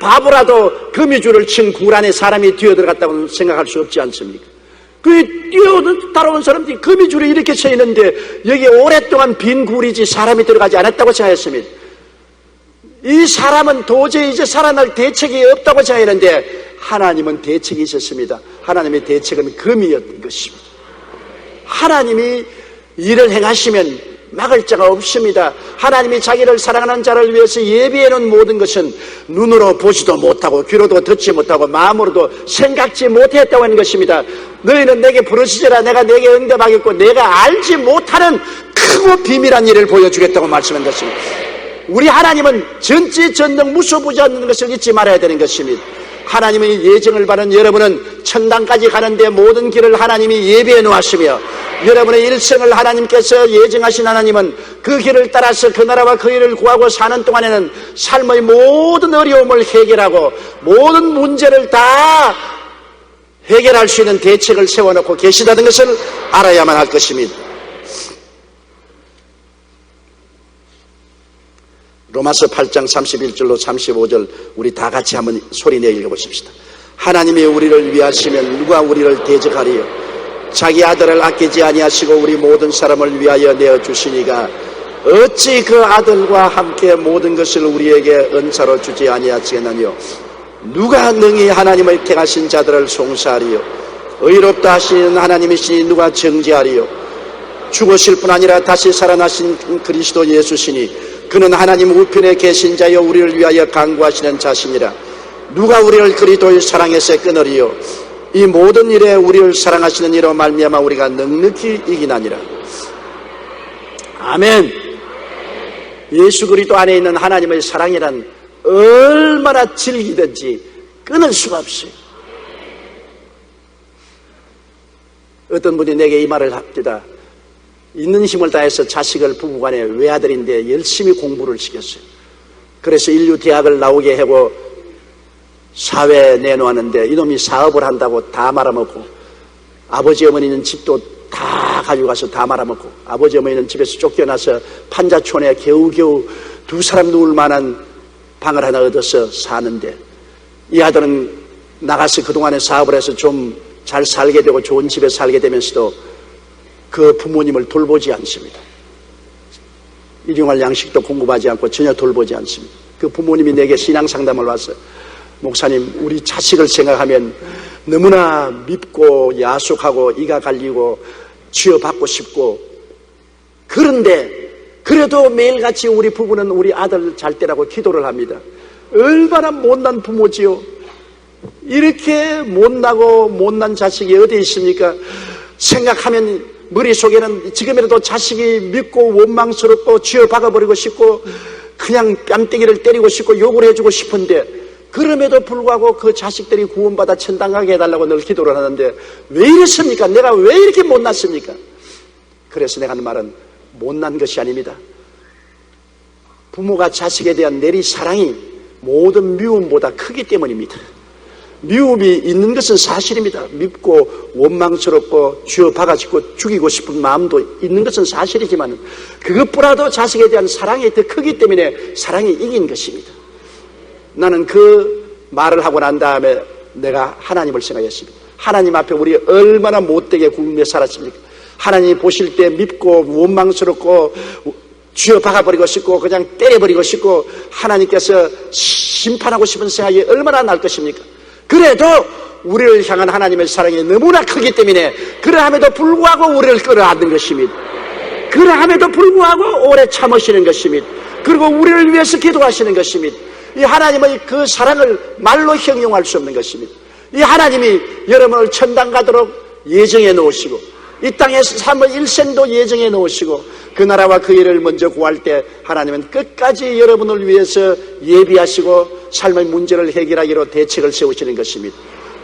바보라도 거미줄을 친 굴 안에 사람이 뛰어들어갔다고 생각할 수 없지 않습니까? 그 뛰어따라온 사람들이 거미줄이 이렇게 쳐 있는데 여기 오랫동안 빈 굴이지 사람이 들어가지 않았다고 생각했습니다. 이 사람은 도저히 이제 살아날 대책이 없다고 생각했는데 하나님은 대책이 있었습니다. 하나님의 대책은 금이었던 것입니다. 하나님이 일을 행하시면 막을 자가 없습니다. 하나님이 자기를 사랑하는 자를 위해서 예비해 놓은 모든 것은 눈으로 보지도 못하고 귀로도 듣지 못하고 마음으로도 생각지 못했다고 하는 것입니다. 너희는 내게 부르시리라. 내가 내게 응답하겠고 내가 알지 못하는 크고 비밀한 일을 보여주겠다고 말씀한 것입니다. 우리 하나님은 전지전능 무소부지 않는 것을 잊지 말아야 되는 것입니다. 하나님의 예정을 받은 여러분은 천당까지 가는데 모든 길을 하나님이 예비해 놓으시며 여러분의 일생을 하나님께서 예정하신 하나님은 그 길을 따라서 그 나라와 그 일을 구하고 사는 동안에는 삶의 모든 어려움을 해결하고 모든 문제를 다 해결할 수 있는 대책을 세워놓고 계시다는 것을 알아야만 할 것입니다. 로마서 8장 31절로 35절 우리 다 같이 한번 소리내 읽어보십시다. 하나님이 우리를 위하시면 누가 우리를 대적하리요? 자기 아들을 아끼지 아니하시고 우리 모든 사람을 위하여 내어주시니가 어찌 그 아들과 함께 모든 것을 우리에게 은사로 주지 아니하시겠느냐? 누가 능히 하나님의 택하신 자들을 송사하리요? 의롭다 하시는 하나님이시니 누가 정죄하리요? 죽으실 뿐 아니라 다시 살아나신 그리스도 예수시니 그는 하나님 우편에 계신 자여 우리를 위하여 간구하시는 자시니라. 누가 우리를 그리스도의 사랑에서 끊으리요? 이 모든 일에 우리를 사랑하시는 이로 말미암아 우리가 넉넉히 이기나니라. 아멘. 예수 그리스도 안에 있는 하나님의 사랑이란 얼마나 즐기든지 끊을 수가 없어요. 어떤 분이 내게 이 말을 합니다. 있는 힘을 다해서 자식을 부부간에 외아들인데 열심히 공부를 시켰어요. 그래서 인류 대학을 나오게 하고 사회에 내놓았는데 이놈이 사업을 한다고 다 말아먹고 아버지 어머니는 집도 다 가지고 가서 다 말아먹고 아버지 어머니는 집에서 쫓겨나서 판자촌에 겨우겨우 두 사람 누울 만한 방을 하나 얻어서 사는데 이 아들은 나가서 그동안에 사업을 해서 좀 잘 살게 되고 좋은 집에 살게 되면서도 그 부모님을 돌보지 않습니다. 일용할 양식도 공급하지 않고 전혀 돌보지 않습니다. 그 부모님이 내게 신앙상담을 와서 목사님 우리 자식을 생각하면 너무나 밉고 야속하고 이가 갈리고 쥐어받고 싶고, 그런데 그래도 매일같이 우리 부부는 우리 아들 잘 때라고 기도를 합니다. 얼마나 못난 부모지요. 이렇게 못난 자식이 어디 있습니까? 생각하면 머릿속에는 지금이라도 자식이 밉고 원망스럽고 쥐어박아버리고 싶고 그냥 뺨때기를 때리고 싶고 욕을 해주고 싶은데, 그럼에도 불구하고 그 자식들이 구원받아 천당 가게 해달라고 늘 기도를 하는데 왜 이랬습니까? 내가 왜 이렇게 못났습니까? 그래서 내가 하는 말은 못난 것이 아닙니다. 부모가 자식에 대한 내리 사랑이 모든 미움보다 크기 때문입니다. 미움이 있는 것은 사실입니다. 밉고 원망스럽고 쥐어박아짚고 죽이고 싶은 마음도 있는 것은 사실이지만 그것보다도 자식에 대한 사랑이 더 크기 때문에 사랑이 이긴 것입니다. 나는 그 말을 하고 난 다음에 내가 하나님을 생각했습니다. 하나님 앞에 우리 얼마나 못되게 굶며 살았습니까? 하나님이 보실 때 밉고 원망스럽고 쥐어박아버리고 싶고 그냥 때려버리고 싶고 하나님께서 심판하고 싶은 생각이 얼마나 날 것입니까? 그래도 우리를 향한 하나님의 사랑이 너무나 크기 때문에 그러함에도 불구하고 우리를 끌어안는 것입니다. 그러함에도 불구하고 오래 참으시는 것입니다. 그리고 우리를 위해서 기도하시는 것입니다. 이 하나님의 그 사랑을 말로 형용할 수 없는 것입니다. 이 하나님이 여러분을 천당 가도록 예정해 놓으시고 이 땅에서 삶의 일생도 예정해 놓으시고 그 나라와 그 일을 먼저 구할 때 하나님은 끝까지 여러분을 위해서 예비하시고 삶의 문제를 해결하기로 대책을 세우시는 것입니다.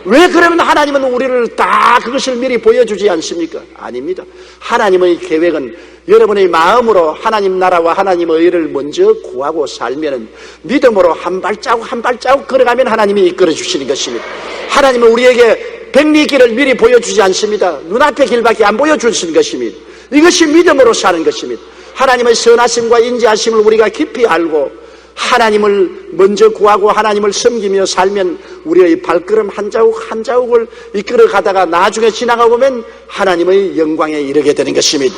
왜 그러면 하나님은 우리를 다 그것을 미리 보여주지 않습니까? 아닙니다. 하나님의 계획은 여러분의 마음으로 하나님 나라와 하나님의 의를 먼저 구하고 살면 믿음으로 한 발자국 한 발자국 걸어가면 하나님이 이끌어 주시는 것입니다. 하나님은 우리에게 백리길을 미리 보여주지 않습니다. 눈앞의 길밖에 안 보여주시는 것입니다. 이것이 믿음으로 사는 것입니다. 하나님의 선하심과 인자하심을 우리가 깊이 알고 하나님을 먼저 구하고 하나님을 섬기며 살면 우리의 발걸음 한 자국 한 자국을 이끌어 가다가 나중에 지나가 보면 하나님의 영광에 이르게 되는 것입니다.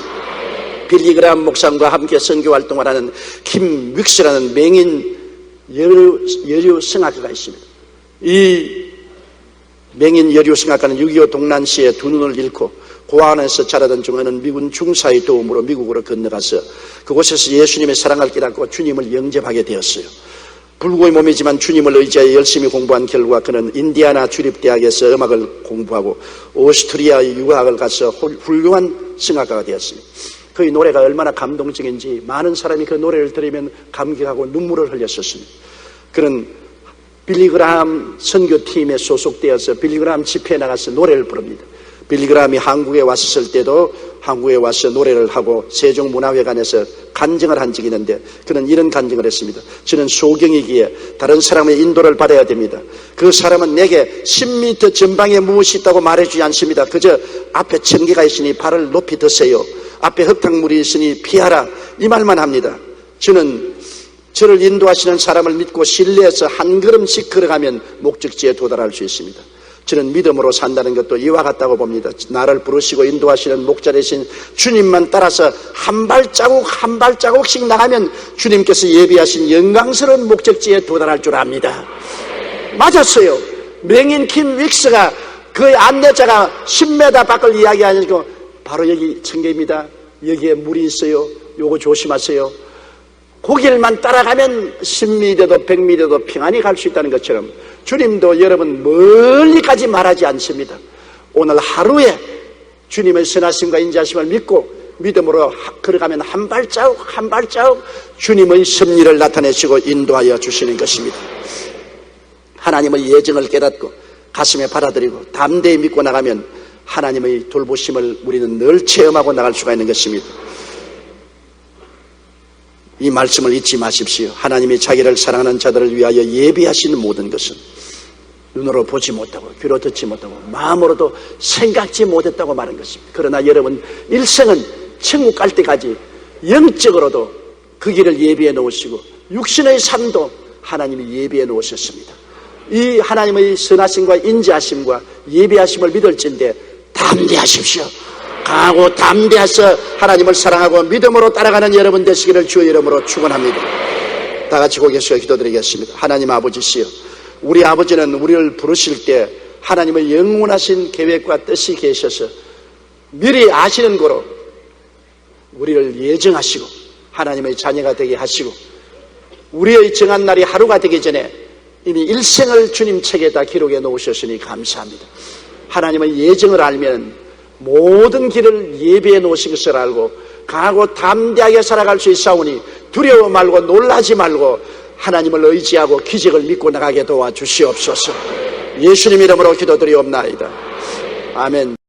빌리그람 목사님과 함께 선교 활동을 하는 김 윅스라는 맹인 여류 성악가가 있습니다. 이 맹인 여류 성악가는 6.25 동란 시에 두 눈을 잃고 고아원에서 자라던 중에는 미군 중사의 도움으로 미국으로 건너가서 그곳에서 예수님의 사랑을 깨닫고 주님을 영접하게 되었어요. 불구의 몸이지만 주님을 의지하여 열심히 공부한 결과 그는 인디아나 주립대학에서 음악을 공부하고 오스트리아 유학을 가서 훌륭한 성악가가 되었습니다. 그의 노래가 얼마나 감동적인지 많은 사람이 그 노래를 들으면 감격하고 눈물을 흘렸었습니다. 그는 빌리그람 선교팀에 소속되어서 빌리그람 집회에 나가서 노래를 부릅니다. 빌리그람이 한국에 왔을 때도 한국에 와서 노래를 하고 세종문화회관에서 간증을 한 적이 있는데 그는 이런 간증을 했습니다. 저는 소경이기에 다른 사람의 인도를 받아야 됩니다. 그 사람은 내게 10m 전방에 무엇이 있다고 말해주지 않습니다. 그저 앞에 청개가 있으니 발을 높이 드세요. 앞에 흙탕물이 있으니 피하라. 이 말만 합니다. 저는 저를 인도하시는 사람을 믿고 신뢰해서 한 걸음씩 걸어가면 목적지에 도달할 수 있습니다. 저는 믿음으로 산다는 것도 이와 같다고 봅니다. 나를 부르시고 인도하시는 목자 되신 주님만 따라서 한 발자국 한 발자국씩 나가면 주님께서 예비하신 영광스러운 목적지에 도달할 줄 압니다. 맞았어요. 맹인 김 윅스가 그의 안내자가 10m 밖을 이야기하니까 바로 여기 청계입니다. 여기에 물이 있어요. 요거 조심하세요. 고길만 따라가면 10m도 100m도 평안히 갈 수 있다는 것처럼 주님도 여러분 멀리까지 말하지 않습니다. 오늘 하루에 주님의 선하심과 인자하심을 믿고 믿음으로 걸어가면 한 발자국 한 발자국 주님의 섭리를 나타내시고 인도하여 주시는 것입니다. 하나님의 예정을 깨닫고 가슴에 받아들이고 담대히 믿고 나가면 하나님의 돌보심을 우리는 늘 체험하고 나갈 수가 있는 것입니다. 이 말씀을 잊지 마십시오. 하나님이 자기를 사랑하는 자들을 위하여 예비하시는 모든 것은 눈으로 보지 못하고 귀로 듣지 못하고 마음으로도 생각지 못했다고 말한 것입니다. 그러나 여러분 일생은 천국 갈 때까지 영적으로도 그 길을 예비해 놓으시고 육신의 삶도 하나님이 예비해 놓으셨습니다. 이 하나님의 선하심과 인자하심과 예비하심을 믿을진데 담대하십시오. 강하고 담대해서 하나님을 사랑하고 믿음으로 따라가는 여러분 되시기를 주의 이름으로 축원합니다. 다 같이 고개 숙여 기도드리겠습니다. 하나님 아버지시여, 우리 아버지는 우리를 부르실 때 하나님의 영원하신 계획과 뜻이 계셔서 미리 아시는 거로 우리를 예정하시고 하나님의 자녀가 되게 하시고 우리의 정한 날이 하루가 되기 전에 이미 일생을 주님 책에다 기록해 놓으셨으니 감사합니다. 하나님의 예정을 알면 모든 길을 예비해 놓으신 것을 알고 강하고 담대하게 살아갈 수 있사오니 두려워 말고 놀라지 말고 하나님을 의지하고 기적을 믿고 나가게 도와주시옵소서. 예수님 이름으로 기도드리옵나이다. 아멘.